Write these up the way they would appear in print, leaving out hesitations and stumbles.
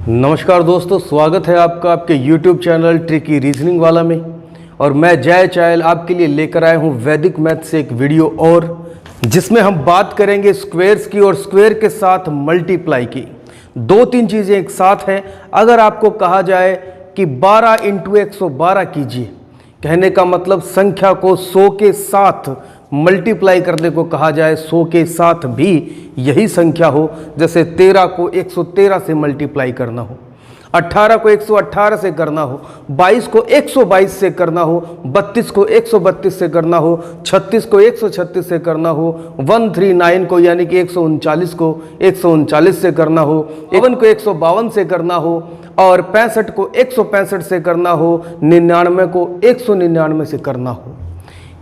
नमस्कार दोस्तों, स्वागत है आपका आपके YouTube चैनल ट्रिकी रीजनिंग वाला में। और मैं जय चायल आपके लिए लेकर आया हूँ वैदिक मैथ से एक वीडियो और जिसमें हम बात करेंगे स्क्वेयर्स की और स्क्वेयर के साथ मल्टीप्लाई की। दो तीन चीज़ें एक साथ हैं। अगर आपको कहा जाए कि 12 × 112 कीजिए, कहने का मतलब संख्या को 100 के साथ मल्टीप्लाई करने को कहा जाए, 100 के साथ भी यही संख्या हो, जैसे 13 को 113 से मल्टीप्लाई करना हो, 18 को 118 से करना हो, 22 को 122 से करना हो, 32 को 132 से करना हो, 36 को 136 से करना हो, 139 को यानी कि 139 को 139 से करना हो, 51 को 152 से करना हो और 65 को 165 से करना हो, 99 को 199 से करना हो।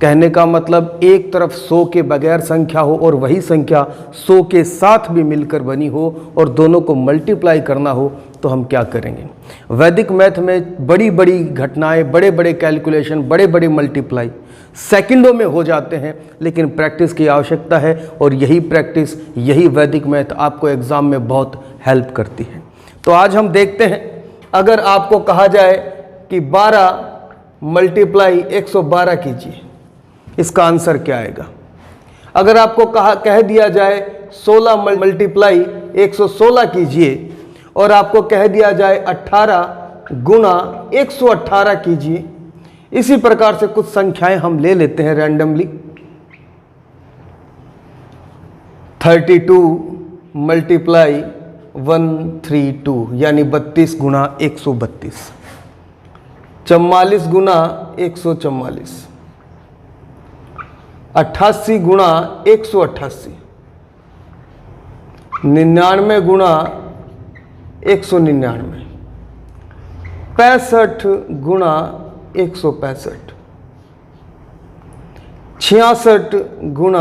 कहने का मतलब एक तरफ 100 के बगैर संख्या हो और वही संख्या 100 के साथ भी मिलकर बनी हो और दोनों को मल्टीप्लाई करना हो, तो हम क्या करेंगे। वैदिक मैथ में बड़ी बड़ी घटनाएं, बड़े बड़े कैलकुलेशन, बड़े बड़े मल्टीप्लाई सेकंडों में हो जाते हैं, लेकिन प्रैक्टिस की आवश्यकता है और यही प्रैक्टिस, यही वैदिक मैथ आपको एग्ज़ाम में बहुत हेल्प करती है। तो आज हम देखते हैं, अगर आपको कहा जाए कि 12 × 112 कीजिए, इसका आंसर क्या आएगा। अगर आपको कह दिया जाए 16 × 116 कीजिए और आपको कह दिया जाए 18 × 118 कीजिए, इसी प्रकार से कुछ संख्याएं हम ले लेते हैं रैंडमली। 32 × 132 यानी 32 × 132, 44 × 144, 88 × 188, 99 × 199, 65 × 165, 66 ×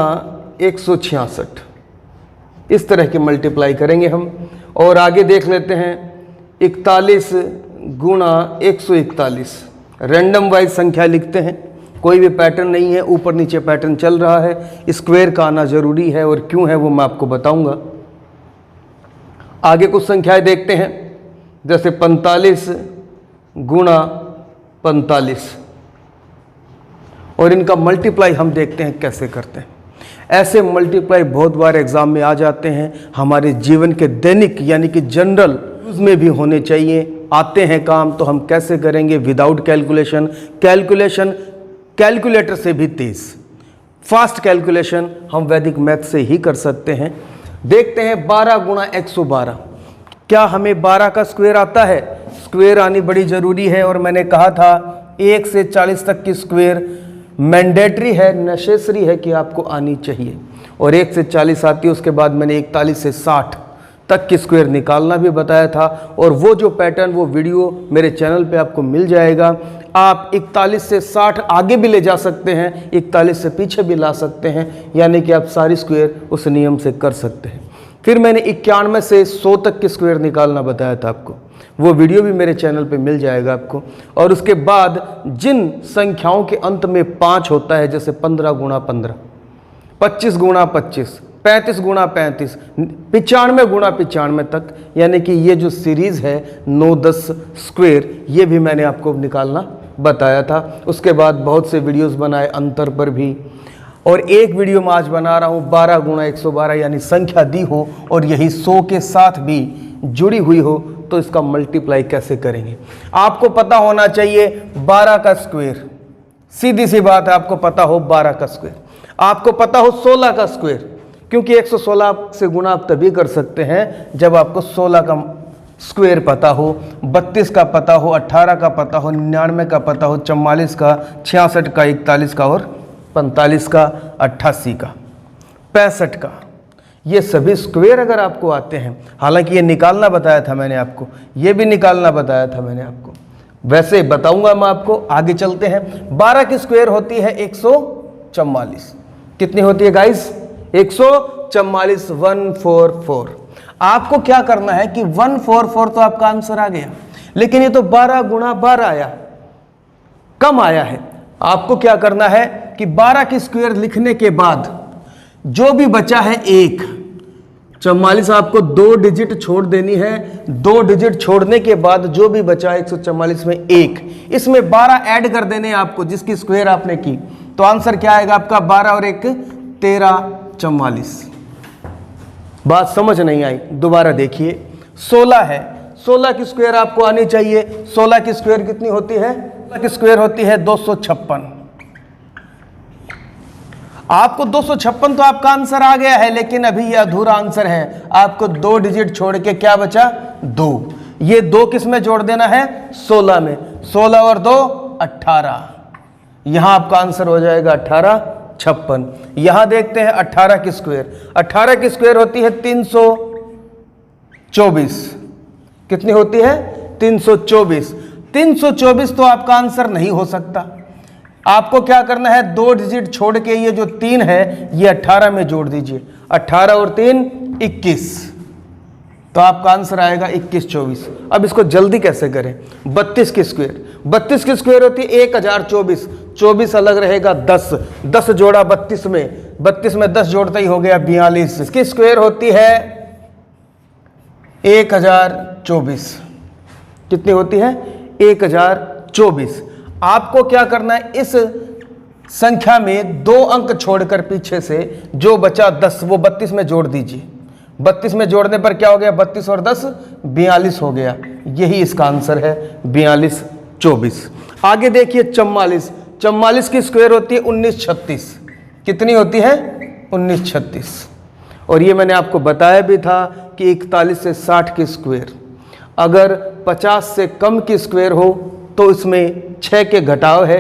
166। इस तरह के मल्टीप्लाई करेंगे हम। और आगे देख लेते हैं 41 × 141। रैंडम वाइज संख्या लिखते हैं, कोई भी पैटर्न नहीं है, ऊपर नीचे पैटर्न चल रहा है। स्क्वायर का आना जरूरी है और क्यों है वो मैं आपको बताऊंगा। आगे कुछ संख्याएं देखते हैं, जैसे 45 × 45 और इनका मल्टीप्लाई हम देखते हैं कैसे करते हैं। ऐसे मल्टीप्लाई बहुत बार एग्जाम में आ जाते हैं, हमारे जीवन के दैनिक यानी कि जनरल यूज में भी होने चाहिए, आते हैं काम। तो हम कैसे करेंगे विदाउट कैलकुलेशन। कैलकुलेटर से भी तेज फास्ट कैलकुलेशन हम वैदिक मैथ से ही कर सकते हैं। देखते हैं 12 × 112। क्या हमें 12 का स्क्वायर आता है? स्क्वायर आनी बड़ी ज़रूरी है और मैंने कहा था 1 से 40 तक की स्क्वायर मैंडेटरी है, नेसेसरी है कि आपको आनी चाहिए। और 1 से 40 आती है, उसके बाद मैंने 41 से 60 तक की स्क्वायर निकालना भी बताया था। और वो जो पैटर्न, वो वीडियो मेरे चैनल पे आपको मिल जाएगा। आप 41 से 60 आगे भी ले जा सकते हैं, 41 से पीछे भी ला सकते हैं, यानी कि आप सारी स्क्वायर उस नियम से कर सकते हैं। फिर मैंने 91 से 100 तक की स्क्वायर निकालना बताया था आपको, वो वीडियो भी मेरे चैनल पे मिल जाएगा आपको। और उसके बाद जिन संख्याओं के अंत में 5 होता है, जैसे 15 × 15, 25 × 25, 35 × 35, 95 × 95 तक, यानी कि ये जो सीरीज़ है 9-10 स्क्वायर, ये भी मैंने आपको निकालना बताया था। उसके बाद बहुत से वीडियोस बनाए अंतर पर भी, और एक वीडियो मैं आज बना रहा हूँ 12 × 112, यानी संख्या दी हो और यही 100 के साथ भी जुड़ी हुई हो, तो इसका मल्टीप्लाई कैसे करेंगे। आपको पता होना चाहिए 12 का स्क्वायर, सीधी सी बात है, आपको पता हो 12 का स्क्वायर, आपको पता हो 16 का स्क्वायर, क्योंकि 116 से गुना आप तभी कर सकते हैं जब आपको 16 का स्क्वायर पता हो, 32 का पता हो, 18 का पता हो, 99 का पता हो, 44 का, 66 का, 41 का और 45 का, 88 का, 65 का। ये सभी स्क्वायर अगर आपको आते हैं, हालांकि ये निकालना बताया था मैंने आपको, ये भी निकालना बताया था मैंने आपको, वैसे बताऊंगा मैं आपको। आगे चलते हैं। 12 की स्क्वायर होती है 144। कितनी होती है गाइस? 144, 144। आपको क्या करना है कि 144 तो आपका आंसर आ गया, लेकिन ये तो 12 × 12 आया, कम आया है। आपको क्या करना है कि 12 की स्क्वायर लिखने के बाद जो भी बचा है 1, 44 आपको 2 डिजिट छोड़ देनी है। 2 डिजिट छोड़ने के बाद जो भी बचा 144 में 1, इसमें 12 ऐड कर देने हैं आपको, जिसकी स्क्वायर आपने की। तो आंसर क्या आएगा आपका? 12 और 1 13 44। बात समझ नहीं आई, दोबारा देखिए। 16 है, 16 की स्क्वायर आपको आनी चाहिए। 16 की स्क्वायर कितनी होती है? 16 की स्क्वायर होती है 256। आपको 256 तो आपका आंसर आ गया है, लेकिन अभी ये अधूरा आंसर है। आपको 2 डिजिट छोड़ के क्या बचा? 2। ये 2 किस में जोड़ देना है? 16 में। 16 और 2 18। यहां आपका आंसर हो जाएगा 18 56। यहां देखते हैं 18 की स्क्वायर। 18 की स्क्वायर होती है 324। कितनी होती है? 324। 324 तो आपका आंसर नहीं हो सकता। आपको क्या करना है? 2 डिजिट छोड़ के ये जो 3 है ये 18 में जोड़ दीजिए। 18 और 3 21। तो आपका आंसर आएगा 21 24। अब इसको जल्दी कैसे करें? 32 की स्क्वायर। 32 की स्क्वायर होती है 1024। 24 अलग रहेगा 10। 10 जोड़ा 32 में, 32 में 10 जोड़ता ही हो गया 42। इसकी स्क्वायर होती है 1024। कितनी होती है? 1024। आपको क्या करना है? इस संख्या में 2 अंक छोड़कर पीछे से जो बचा 10 वो 32 में जोड़ दीजिए। 32 में जोड़ने पर क्या हो गया? 32 और 10 42 हो गया। यही इसका आंसर है 42 24। आगे देखिए 44। 44 की स्क्वायर होती है 1936। कितनी होती है? 1936। और ये मैंने आपको बताया भी था कि 41 से 60 की स्क्वायर, अगर 50 से कम की स्क्वायर हो तो इसमें 6 के घटाव है।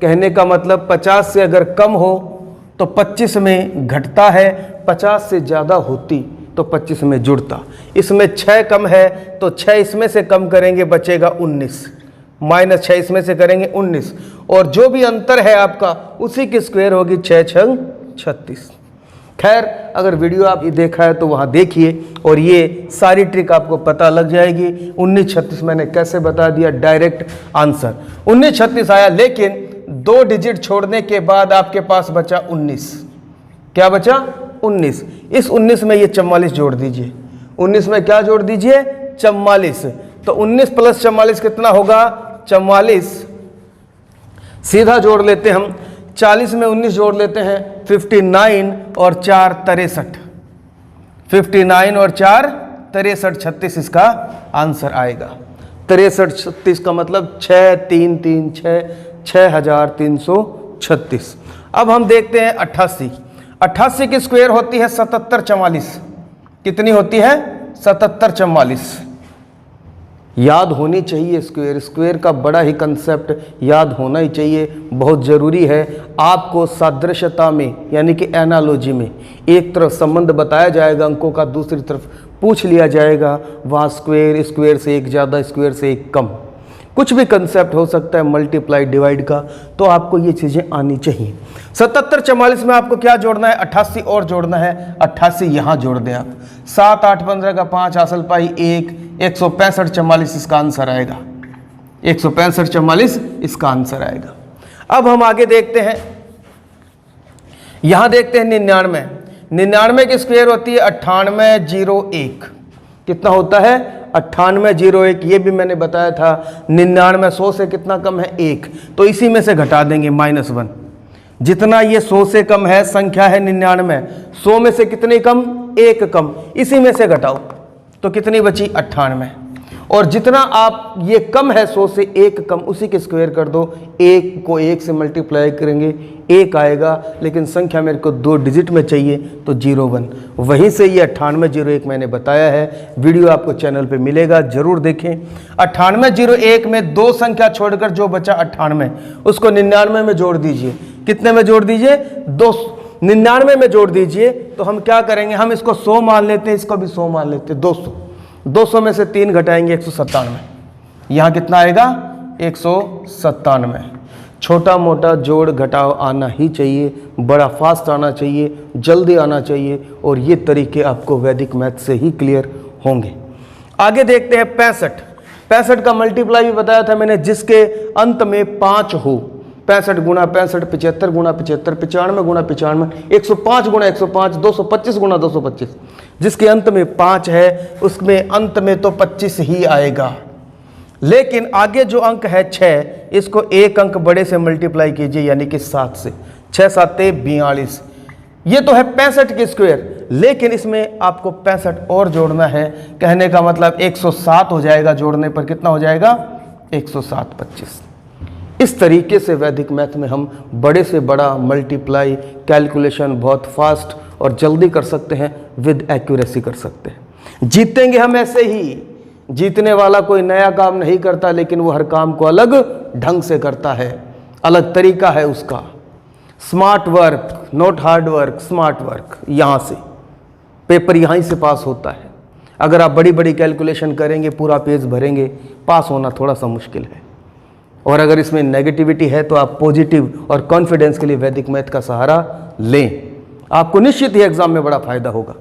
कहने का मतलब 50 से अगर कम हो तो 25 में घटता है, 50 से ज़्यादा होती तो 25 में जुड़ता। इसमें 6 कम है तो 6 इसमें से कम करेंगे, बचेगा 19। -6 इसमें से करेंगे 19, और जो भी अंतर है आपका उसी की स्क्वायर होगी 6 6 36। खैर, अगर वीडियो आप ये देखा है तो वहाँ देखिए और ये सारी ट्रिक आपको पता लग जाएगी। 1936 मैंने कैसे बता दिया, डायरेक्ट आंसर 1936 आया, लेकिन 2 डिजिट छोड़ने के बाद आपके पास बचा 19। क्या बचा? 19। इस 19 में ये 44 जोड़ दीजिए। 19 में क्या जोड़ दीजिए? 44। तो 19 + 44 कितना होगा? 44। सीधा जोड़ लेते हम, 40 में 19 जोड़ लेते हैं 59 और 4 63। 59 और 4 63 36 इसका आंसर आएगा। 63 36 का मतलब 6 3 3 6 6336। अब हम देखते हैं 88। 88 की स्क्वायर होती है 77 44। कितनी होती है? 77 44। याद होनी चाहिए स्क्वायर। स्क्वायर का बड़ा ही कंसेप्ट याद होना ही चाहिए, बहुत ज़रूरी है। आपको सादृश्यता में यानी कि एनालॉजी में एक तरफ संबंध बताया जाएगा अंकों का, दूसरी तरफ पूछ लिया जाएगा वहाँ स्क्वायर, स्क्वायर से एक ज़्यादा, स्क्वायर से एक कम, कुछ भी कंसेप्ट हो सकता है मल्टीप्लाई डिवाइड का, तो आपको ये चीज़ें आनी चाहिए। 77 44 में आपको क्या जोड़ना है? 88 और जोड़ना है। 88 यहाँ जोड़ दें आप। 7 8 15 का 5 हासिल पाई 1, 165 44 इसका आंसर आएगा। 165 44 इसका आंसर आएगा। अब हम आगे देखते हैं, यहाँ देखते हैं 99। 99 की स्क्वायर होती है 9801। कितना होता है? 9801। ये भी मैंने बताया था। 99 100 से कितना कम है? 1। तो इसी में से घटा देंगे -1। जितना ये 100 से कम है संख्या है 99, 100 में से कितनी कम? 1 कम, इसी में से घटाओ तो कितनी बची? 98। और जितना आप ये कम है 100 से 1 कम, उसी के स्क्वायर कर दो। 1 को 1 से मल्टीप्लाई करेंगे 1 आएगा, लेकिन संख्या मेरे को 2 डिजिट में चाहिए तो 01। वहीं से ये 9801 मैंने बताया है। वीडियो आपको चैनल पे मिलेगा, जरूर देखें। 9801 में 2 संख्या छोड़कर जो बचा 98, उसको 99 में जोड़ दीजिए। कितने में जोड़ दीजिए? 99 में जोड़ दीजिए। तो हम क्या करेंगे? हम इसको 100 मान लेते हैं, इसको भी 100 मान लेते हैं। 200 200 में से 3 घटाएंगे 197। यहाँ कितना आएगा? 197। छोटा मोटा जोड़ घटाव आना ही चाहिए, बड़ा फास्ट आना चाहिए, जल्दी आना चाहिए, और ये तरीके आपको वैदिक मैथ से ही क्लियर होंगे। आगे देखते हैं 65। 65 का मल्टीप्लाई भी बताया था मैंने, जिसके अंत में 5 हो। 65 गुणा 65, 75 गुणा 75, 95 गुणा 95, 105 गुणा 105, 225 गुणा 225। जिसके अंत में 5 है उसमें अंत में तो 25 ही आएगा। लेकिन आगे जो अंक है 6, इसको एक अंक बड़े से मल्टीप्लाई कीजिए, यानी कि 7 से। 6 7 42। ये तो है 65 के स्क्वायर, लेकिन इसमें आपको 65 और जोड़ना है। कहने का मतलब 107 हो जाएगा, जोड़ने पर कितना हो जाएगा? 107 25। इस तरीके से वैदिक मैथ में हम बड़े से बड़ा मल्टीप्लाई कैलकुलेशन बहुत फास्ट और जल्दी कर सकते हैं, विद एक्यूरेसी कर सकते हैं। जीतेंगे हम ऐसे ही। जीतने वाला कोई नया काम नहीं करता, लेकिन वो हर काम को अलग ढंग से करता है, अलग तरीका है उसका। Smart work, not hard work, smart work. यहाँ से पेपर यहीं से पास होता है। अगर आप बड़ी बड़ी कैलकुलेशन करेंगे, पूरा पेज भरेंगे, पास होना थोड़ा सा मुश्किल है। और अगर इसमें नेगेटिविटी है तो आप पॉजिटिव और कॉन्फिडेंस के लिए वैदिक मैथ का सहारा लें, आपको निश्चित ही एग्जाम में बड़ा फायदा होगा।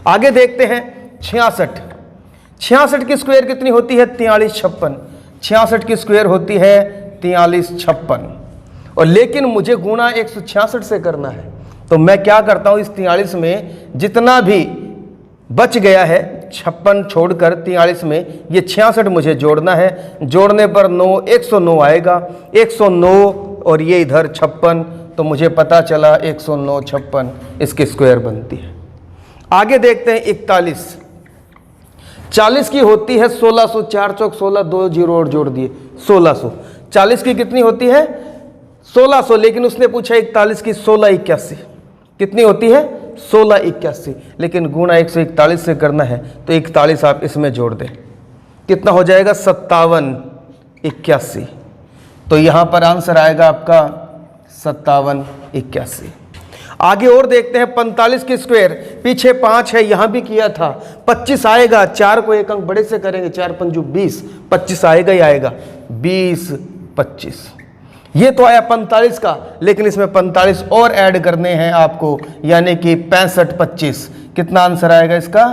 आगे देखते हैं 66। 66 की स्क्वायर कितनी होती है? 43 56। 66 की स्क्वायर होती है 43 56। और लेकिन मुझे गुणा 166 से करना है, तो मैं क्या करता हूं, इस 43 में जितना भी बच गया है 56 छोड़कर 43 में ये 66 मुझे जोड़ना है। जोड़ने पर 9 109 आएगा। 109 और ये इधर 56, तो मुझे पता चला 109 56 इसकी स्क्वायर बनती है। आगे देखते हैं 41। 40 की होती है 1600, 4 चौक 16, 2 जीरो और जोड़ दिए 1600। 40 की कितनी होती है? 1600, लेकिन उसने पूछा 41 की 16 81 कितनी होती है? 16 81। लेकिन गुणा 141 से करना है, तो 41 आप इसमें जोड़ दें, कितना हो जाएगा? 57 81। तो यहाँ पर आंसर आएगा आपका 57 81। आगे और देखते हैं 45 की स्क्वायर। पीछे 5 है, यहाँ भी किया था। 25 आएगा, 4 को एक अंक बड़े से करेंगे, 4 पंजू 20, 25 आएगा ही आएगा। 20 25 ये तो आया 45 का, लेकिन इसमें 45 और ऐड करने हैं आपको, यानी कि 65 25। कितना आंसर आएगा इसका?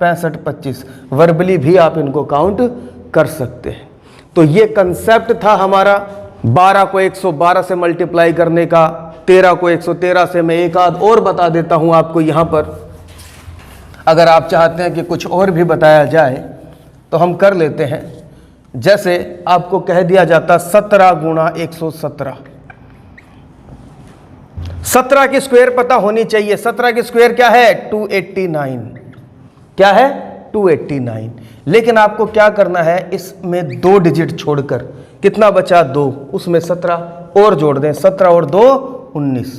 65 25। वर्बली भी आप इनको काउंट कर सकते हैं। तो ये कंसेप्ट था हमारा 12 को 112 से मल्टीप्लाई करने का, 13 को 113 से। मैं एक आध और बता देता हूं आपको यहाँ पर, अगर आप चाहते हैं कि कुछ और भी बताया जाए तो हम कर लेते हैं। जैसे आपको कह दिया जाता 17 गुणा 117। 17 की स्क्वायर पता होनी चाहिए। 17 की स्क्वायर क्या है? 289। क्या है? 289। लेकिन आपको क्या करना है, इसमें 2 डिजिट छोड़कर कितना बचा? 2, उसमें 17 और जोड़ दें। 17 और 2 19।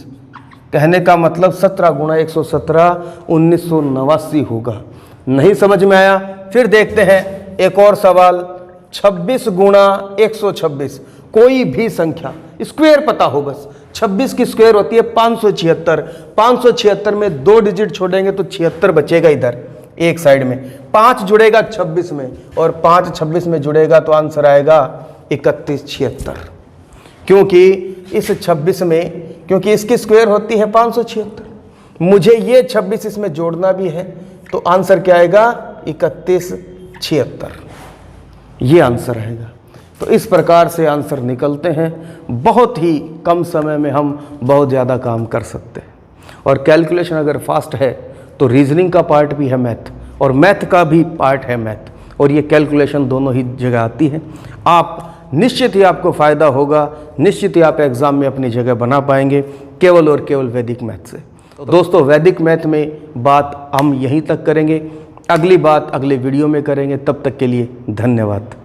कहने का मतलब 17 गुणा 117 1989 होगा। नहीं समझ में आया? फिर देखते हैं एक और सवाल। 26 गुणा 126। कोई भी संख्या स्क्वायर पता हो बस। 26 की स्क्वायर होती है 576। 576 में 2 डिजिट छोड़ेंगे तो 76 बचेगा इधर एक साइड में। 5 जुड़ेगा 26 में, और 5 26 में जुड़ेगा तो आंसर आएगा 31 76। क्योंकि इस 26 में, क्योंकि इसकी स्क्वायर होती है 576, मुझे ये 26 इसमें जोड़ना भी है, तो आंसर क्या आएगा? 31 76। ये आंसर आएगा। तो इस प्रकार से आंसर निकलते हैं। बहुत ही कम समय में हम बहुत ज़्यादा काम कर सकते हैं। और कैलकुलेशन अगर फास्ट है तो रीजनिंग का पार्ट भी है मैथ, और मैथ का भी पार्ट है मैथ, और ये कैलकुलेशन दोनों ही जगह आती है। आप निश्चित ही आपको फ़ायदा होगा, निश्चित ही आप एग्ज़ाम में अपनी जगह बना पाएंगे, केवल और केवल वैदिक मैथ से। तो दोस्तों, वैदिक मैथ में बात हम यहीं तक करेंगे। अगली बात अगले वीडियो में करेंगे। तब तक के लिए धन्यवाद।